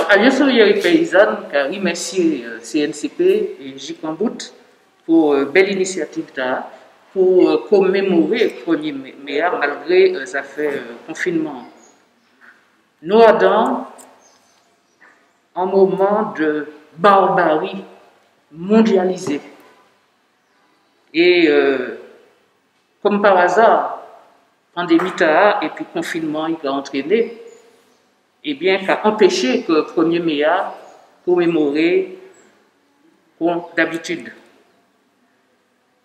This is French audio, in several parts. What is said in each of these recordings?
Alliance ouvrière paysanne, car remercie CNCP et Jikambout pour belle initiative là, pour commémorer le 1er mai malgré ça fait confinement. Nous avons un moment de barbarie mondialisée. Et comme par hasard, pandémie et puis confinement il a entraîné, et bien qu'a empêché que le 1er mai commémorer comme d'habitude.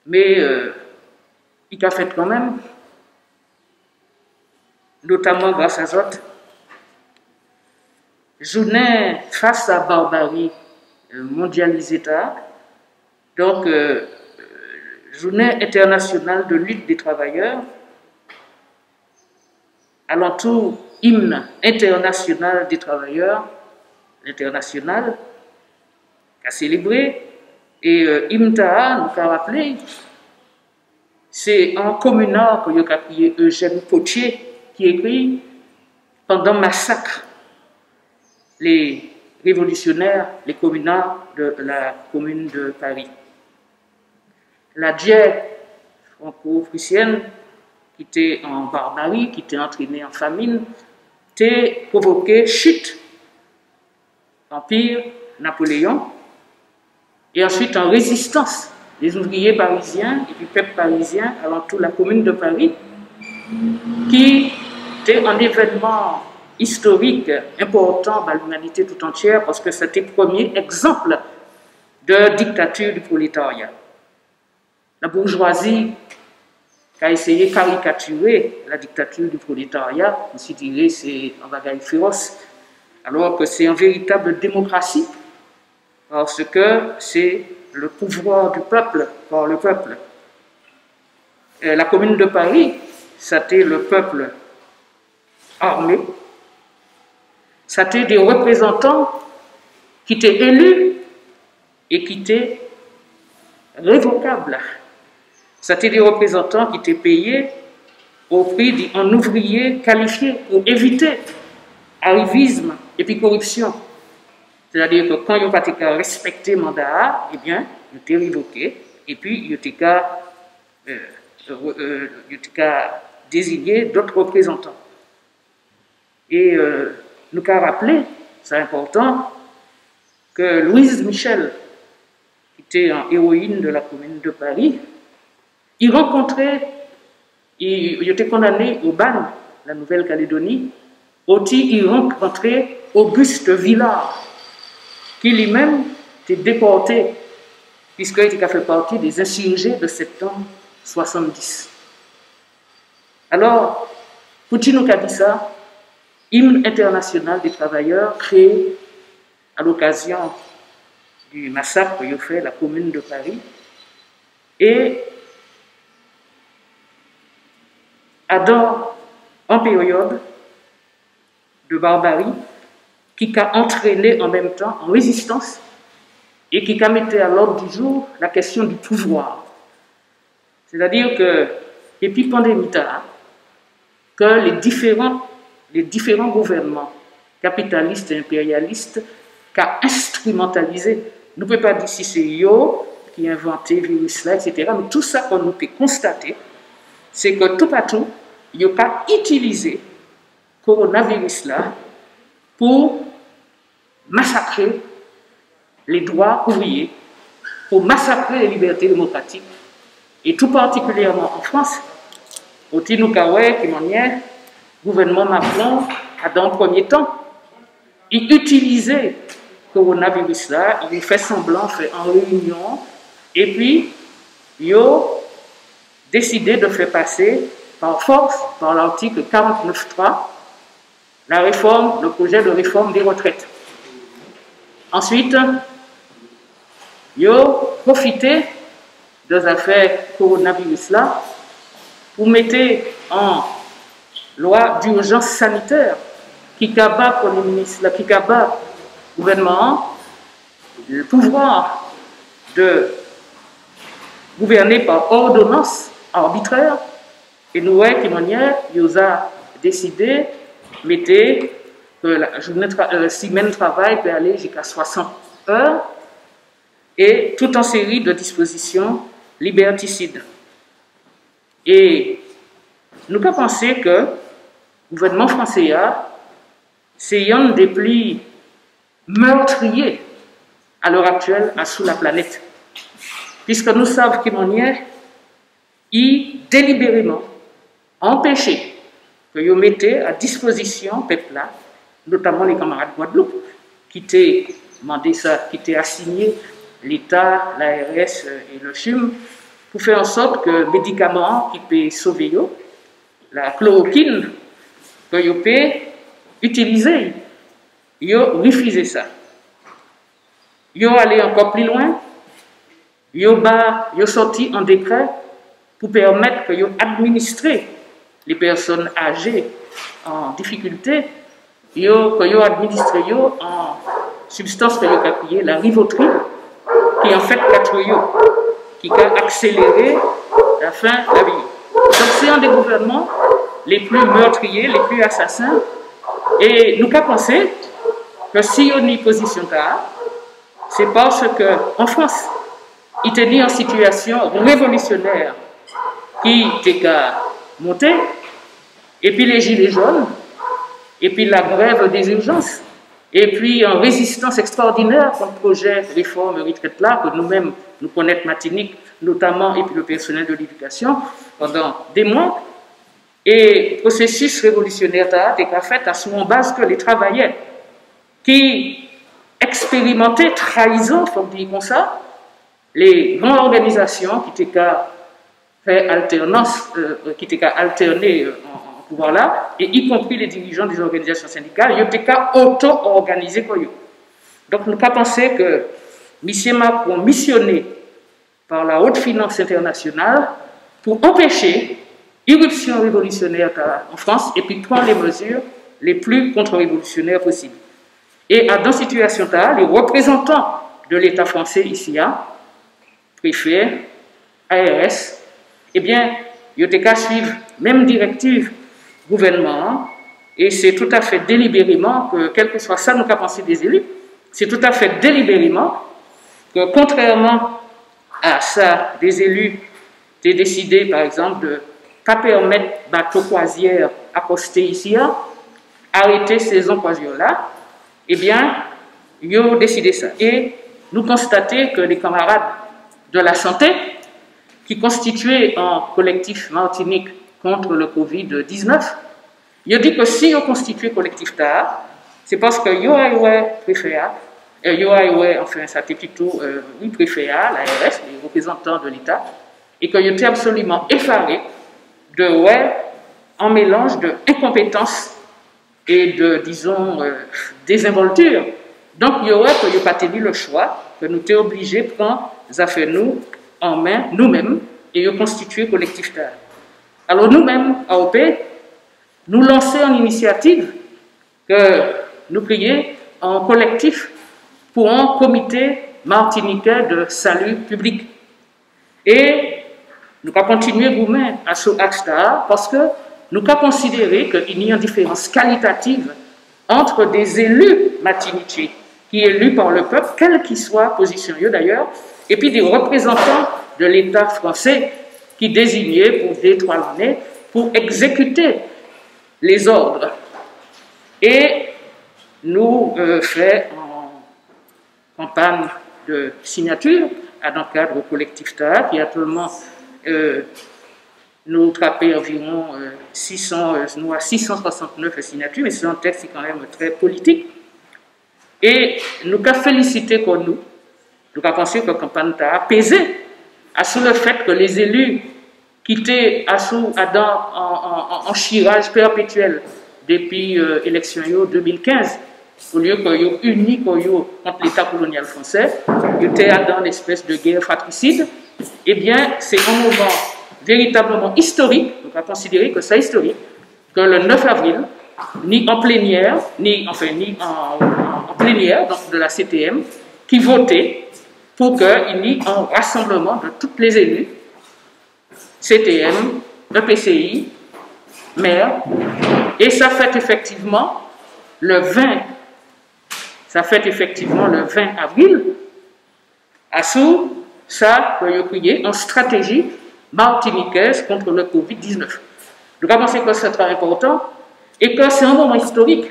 Mais il a fait quand même, notamment grâce à Zot, journée face à la barbarie mondialisée, donc journée internationale de lutte des travailleurs, alentour hymne international des travailleurs, international, à célébrer, et hymne Taha, nous a rappelé, c'est un communard que y a crié Eugène Potier qui écrit pendant massacre les révolutionnaires, les communards de la commune de Paris. La guerre franco-prussienne, qui était en barbarie, qui était entraînée en famine, a provoqué chute, empire, Napoléon, et ensuite en résistance des ouvriers parisiens et du peuple parisien alentour de la commune de Paris, qui était un événement historique important dans l'humanité tout entière parce que c'était le premier exemple de dictature du prolétariat. La bourgeoisie qui a essayé de caricaturer la dictature du prolétariat, on dirait c'est un bagaille féroce, alors que c'est une véritable démocratie, parce que c'est le pouvoir du peuple par le peuple. Et la commune de Paris, c'était le peuple armé, c'était des représentants qui étaient élus et qui étaient révocables. C'était des représentants qui étaient payés au prix d'un ouvrier qualifié pour éviter arrivisme et puis corruption. C'est-à-dire que quand ils n'ont pas respecté le mandat, eh bien, ils étaient révoqués et puis ils étaient désigner d'autres représentants. Et nous avons rappelé, c'est important, que Louise Michel, qui était une héroïne de la commune de Paris, il était condamné au ban, la Nouvelle-Calédonie, aussi il rencontrait Auguste Villard, qui lui-même était déporté, puisqu'il a fait partie des insurgés de septembre 70. Alors, Poutine nous a dit ça, hymne international des travailleurs créé à l'occasion du massacre qu'a fait la commune de Paris, et dans une période de barbarie qui a entraîné en même temps en résistance et qui a mis à l'ordre du jour la question du pouvoir. C'est-à-dire que, depuis la pandémie, que les différents gouvernements capitalistes et impérialistes qui ont instrumentalisé, nous ne pouvons pas dire si c'est eux qui ont inventé le virus là, etc. Mais tout ça qu'on peut constater, c'est que tout partout, il n'y a pas utilisé le coronavirus là pour massacrer les droits ouvriers, pour massacrer les libertés démocratiques, et tout particulièrement en France, au Tinoukaoué, qui manière, le gouvernement Macron a dans le premier temps, il utilisait le coronavirus là, il fait semblant, fait en réunion, et puis il a décidé de faire passer par force, par l'article 49.3, le projet de réforme des retraites. Ensuite, il a profité de l'affaire coronavirus là pour mettre en loi d'urgence sanitaire qui cabat pour les ministres, qui cabat le gouvernement, le pouvoir de gouverner par ordonnance arbitraire, et nous voyons qu'il a décidé de mettre que la semaine de travail peut aller jusqu'à 60 heures, et toute une série de dispositions liberticides. Et nous avons pensé que le gouvernement français, c'est un des plus meurtriers à l'heure actuelle sous la planète. Puisque nous savons qu'il y a délibérément empêché que vous mettez à disposition peuple là, notamment les camarades de Guadeloupe, qui étaient demandé ça, qui étaient assignés l'État, l'ARS et le CHUM, pour faire en sorte que les médicaments qui peuvent sauver vous, la chloroquine, que vous pouvez utiliser, vous refusez ça. Vous allez encore plus loin, vous sorti en décret pour permettre que vous administrez les personnes âgées en difficulté, que vous administrez en substance que vous appelez la rivotril, qui en fait qui a accéléré la fin de la vie. Donc c'est un des gouvernements les plus meurtriers, les plus assassins, et nous avons pensé que si on a une position là, c'est parce qu'en France, il était en situation révolutionnaire qui était monté, et puis les gilets jaunes, et puis la grève des urgences, et puis en résistance extraordinaire contre le projet de réforme retraite là, que nous-mêmes nous connaissons Martinique, notamment, et puis le personnel de l'éducation, pendant des mois. Et le processus révolutionnaire était fait à son base que les travailleurs qui expérimentaient trahison, il faut dire comme ça, les grandes organisations qui étaient fait alternance, qui étaient alternées en pouvoir là, et y compris les dirigeants des organisations syndicales, ils étaient auto-organisés comme eux. Donc nous avons pensé que M. Macron missionné par la haute finance internationale pour empêcher l'irruption révolutionnaire en France et puis prendre les mesures les plus contre-révolutionnaires possibles. Et dans cette situation, les représentants de l'État français ici, préfet, ARS, eh bien, ils ont qu'à suivre même directive gouvernement, et c'est tout à fait délibérément que, quel que soit ça, nous avons pensé des élus, c'est tout à fait délibérément que, contrairement à ça, des élus ont décidé, par exemple, de ne pas permettre bateaux croisières accoster ici, arrêter saison croisière là, eh bien, ils ont décidé ça. Et nous constatons que les camarades de la santé, qui constituaient un collectif Martinique contre le Covid-19, ils ont dit que si ils constituaient collectif TAA, c'est parce que ils ont préfet, enfin, ça était plutôt le préfet, l'ARS, les représentants de l'État, et qu'ils étaient absolument effarés de, un mélange d'incompétence et de, disons, désinvolture. Donc, il y aurait que nous pas tenu le choix, que nous étions obligés de prendre les affaires en main, nous-mêmes, et de constituer collectif TAA. Alors, nous-mêmes, AOP, nous lançons une initiative que nous créons en collectif pour un comité martiniquais de salut public. Et nous allons continuer vous-même à ce axe-là parce que nous avons considéré qu'il y a une différence qualitative entre des élus martiniquais qui sont élus par le peuple, quelle qu'ils soient position d'ailleurs, et puis des représentants de l'État français qui désignaient pour 2-3 années pour exécuter les ordres. Et nous faisons en campagne de signature dans le cadre collectif TAA qui actuellement nous trappé environ 669 signatures, mais c'est un texte qui est quand même très politique. Et nous avons félicité comme nous avons pensé que la campagne a pesé sur le fait que les élus qui étaient en chirage perpétuel depuis l'élection 2015, au lieu qu'ils unis contre l'État colonial français, ils étaient dans une espèce de guerre fratricide, eh bien, c'est un moment véritablement historique, on va considérer que c'est historique, que le 9 avril, ni en plénière, ni en plénière donc de la CTM, qui votait pour qu'il y ait un rassemblement de toutes les élus, CTM, EPCI, maire, et ça fait effectivement le 20, ça fait effectivement le 20 avril, à sous ça, en stratégie martiniquaise contre le Covid-19. Donc, je pense que c'est très important et que c'est un moment historique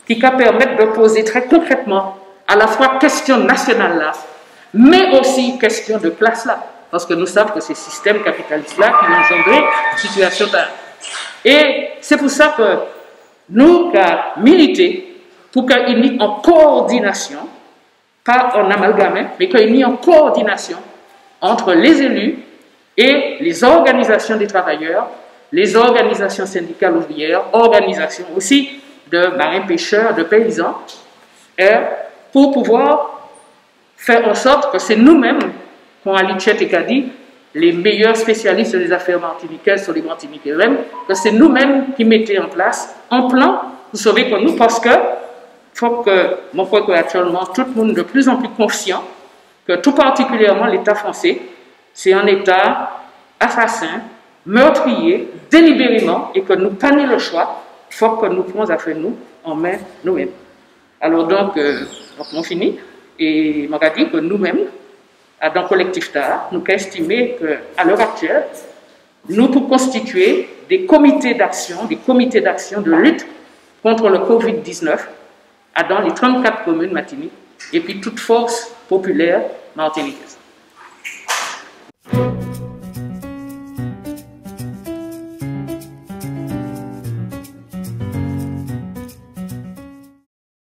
qui va permettre de poser très concrètement à la fois question nationale là, mais aussi question de classe là. Parce que nous savons que c'est ce système capitaliste-là qui a engendré une situation telle. Et c'est pour ça que nous avons milité pour qu'il y ait en coordination, pas en amalgame, mais qu'il y ait en coordination entre les élus et les organisations des travailleurs, les organisations syndicales ouvrières, organisations aussi de marins-pêcheurs, de paysans, pour pouvoir faire en sorte que c'est nous-mêmes, comme Ali Tchet et Kadi, les meilleurs spécialistes des affaires martiniquaises sur les Martiniquais eux-mêmes, que c'est nous-mêmes qui mettons en place un plan pour sauver comme nous, parce que faut que, mon crois qu'actuellement, tout le monde est de plus en plus conscient que tout particulièrement l'État français, c'est un État assassin, meurtrier, délibérément, et que nous prenons le choix, il faut que nous prenions affaire nous en main nous-mêmes. Alors donc on finit, et on a dit que nous-mêmes, dans le collectif TAA, nous avons estimé qu'à l'heure actuelle, nous pouvons constituer des comités d'action de lutte contre le Covid-19 dans les 34 communes martiniques et puis toute force populaire martiniquaise.